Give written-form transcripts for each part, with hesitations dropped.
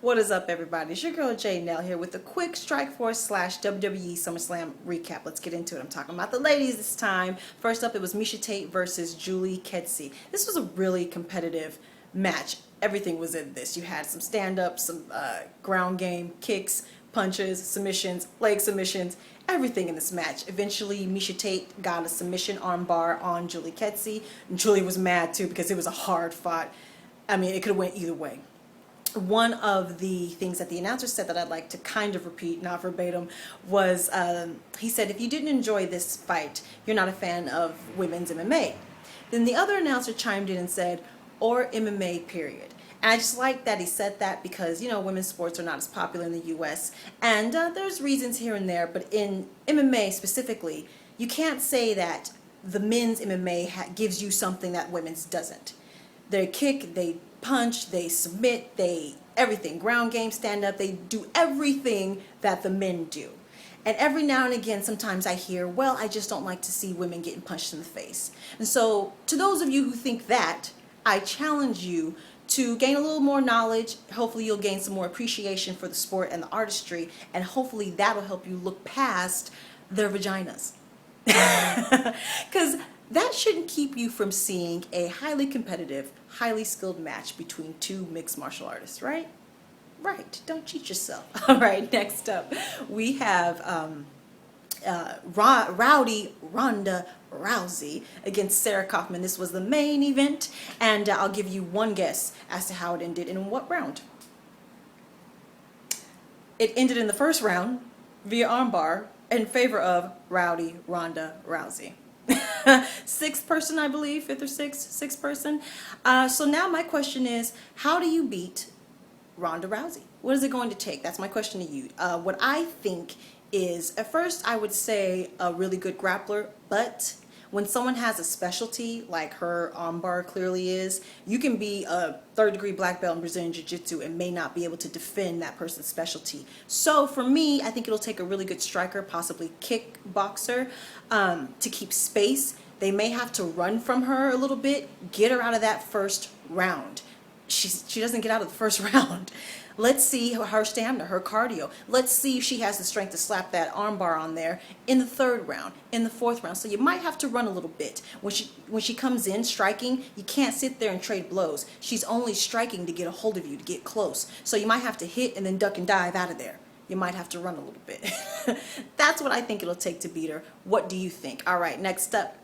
What is up, everybody? It's your girl J Nell here with a quick Strikeforce / WWE Summerslam recap. Let's get into it. I'm talking about the ladies this time. First up, it was Miesha Tate versus Julie Kedzie. This was a really competitive match. Everything was in this. You had some stand-ups, some ground game, kicks, punches, submissions, leg submissions, everything in this match. Eventually, Miesha Tate got a submission armbar on Julie Kedzie. And Julie was mad too because it was a hard fought. I mean, it could have went either way. One of the things that the announcer said that I'd like to kind of repeat, not verbatim, was he said, if you didn't enjoy this fight, you're not a fan of women's MMA. Then the other announcer chimed in and said, or MMA period. And I just like that he said that because, you know, women's sports are not as popular in the U.S. And there's reasons here and there, but in MMA specifically, you can't say that the men's MMA gives you something that women's doesn't. They kick, they punch, they submit, they everything, ground game, stand up, they do everything that the men do. And every now and again, sometimes I hear, well, I just don't like to see women getting punched in the face. And so to those of you who think that, I challenge you to gain a little more knowledge. Hopefully you'll gain some more appreciation for the sport and the artistry, and hopefully that'll help you look past their vaginas. Because that shouldn't keep you from seeing a highly competitive, highly skilled match between two mixed martial artists, right? Right. Don't cheat yourself. All right, next up, we have Rhonda Rousey against Sarah Kaufman. This was the main event, and I'll give you one guess as to how it ended and in what round. It ended in the first round via armbar in favor of Rhonda Rousey. Sixth person, I believe, fifth or sixth person. So now my question is, how do you beat Rhonda Rousey? What is it going to take? That's my question to you. What I think is, at first I would say a really good grappler, but when someone has a specialty like her armbar clearly is, you can be a third-degree black belt in Brazilian Jiu-Jitsu and may not be able to defend that person's specialty. So for me, I think it'll take a really good striker, possibly kickboxer, to keep space. They may have to run from her a little bit, get her out of that first round. She doesn't get out of the first round. Let's see her stamina, her cardio. Let's see if she has the strength to slap that armbar on there in the third round, in the fourth round. So you might have to run a little bit. When she comes in striking, you can't sit there and trade blows. She's only striking to get a hold of you, to get close. So you might have to hit and then duck and dive out of there. You might have to run a little bit. That's what I think it'll take to beat her. What do you think? All right, next up,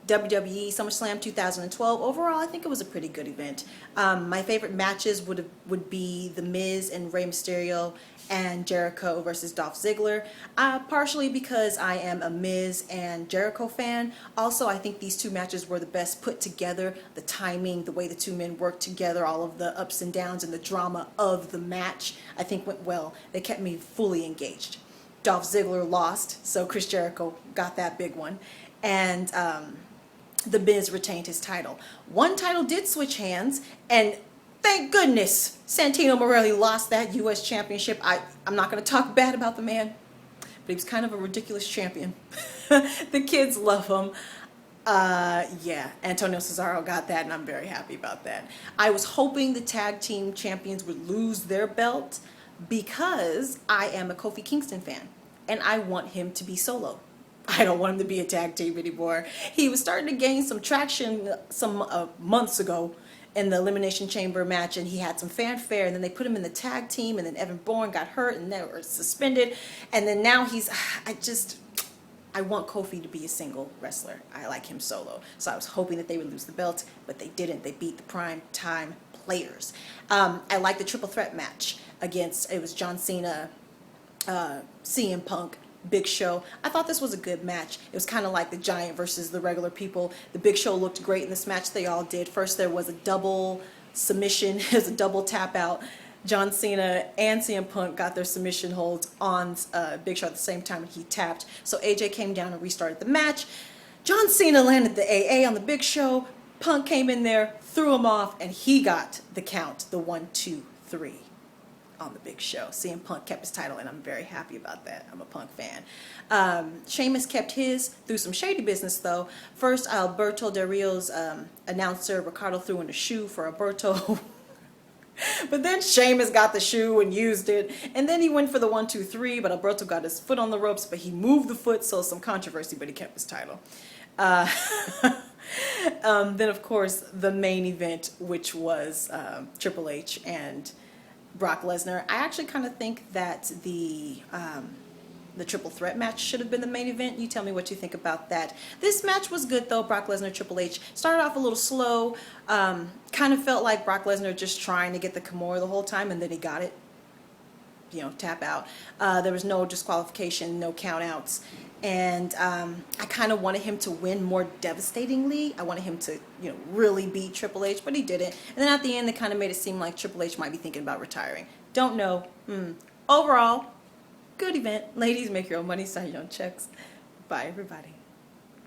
WWE Summerslam 2012. Overall, I think it was a pretty good event. My favorite matches would be The Miz and Rey Mysterio and Jericho versus Dolph Ziggler. Partially because I am a Miz and Jericho fan. Also, I think these two matches were the best put together. The timing, the way the two men worked together, all of the ups and downs and the drama of the match, I think went well. They kept me fully engaged. Dolph Ziggler lost, so Chris Jericho got that big one. And The Miz retained his title. One title did switch hands, and thank goodness Santino Morelli lost that U.S. championship. I'm not going to talk bad about the man, but he was kind of a ridiculous champion. The kids love him. Yeah, Antonio Cesaro got that, and I'm very happy about that. I was hoping the tag team champions would lose their belt because I am a Kofi Kingston fan, and I want him to be solo. I don't want him to be a tag team anymore. He was starting to gain some traction some months ago in the Elimination Chamber match, and he had some fanfare, and then they put him in the tag team, and then Evan Bourne got hurt, and they were suspended, and then now I want Kofi to be a single wrestler. I like him solo. So I was hoping that they would lose the belt, but they didn't. They beat the prime time players. I like the triple threat match it was John Cena, CM Punk, Big Show. I thought this was a good match. It was kind of like the Giant versus the regular people. The Big Show looked great in this match. They all did. First there was a double submission. It was a double tap out. John Cena and CM Punk got their submission holds on Big Show at the same time, and he tapped. So AJ came down and restarted the match. John Cena landed the AA on the Big Show. Punk came in there, threw him off, and he got the count, the 1, 2, 3. On the Big Show. CM Punk kept his title, and I'm very happy about that. I'm a Punk fan. Sheamus kept his through some shady business, though. First, Alberto Del Rio's announcer, Ricardo, threw in a shoe for Alberto. But then Sheamus got the shoe and used it. And then he went for the 1, 2, 3, but Alberto got his foot on the ropes, but he moved the foot, so some controversy, but he kept his title. Uh, then, of course, the main event, which was Triple H and Brock Lesnar. I actually kind of think that the triple threat match should have been the main event. You tell me what you think about that. This match was good though. Brock Lesnar, Triple H started off a little slow. Kind of felt like Brock Lesnar just trying to get the Kimura the whole time, and then he got it. You know, tap out. There was no disqualification, no count outs. And I kind of wanted him to win more devastatingly. I wanted him to, you know, really beat Triple H, but he didn't. And then at the end, they kind of made it seem like Triple H might be thinking about retiring. Don't know. Overall, good event. Ladies, make your own money, sign your own checks. Bye, everybody.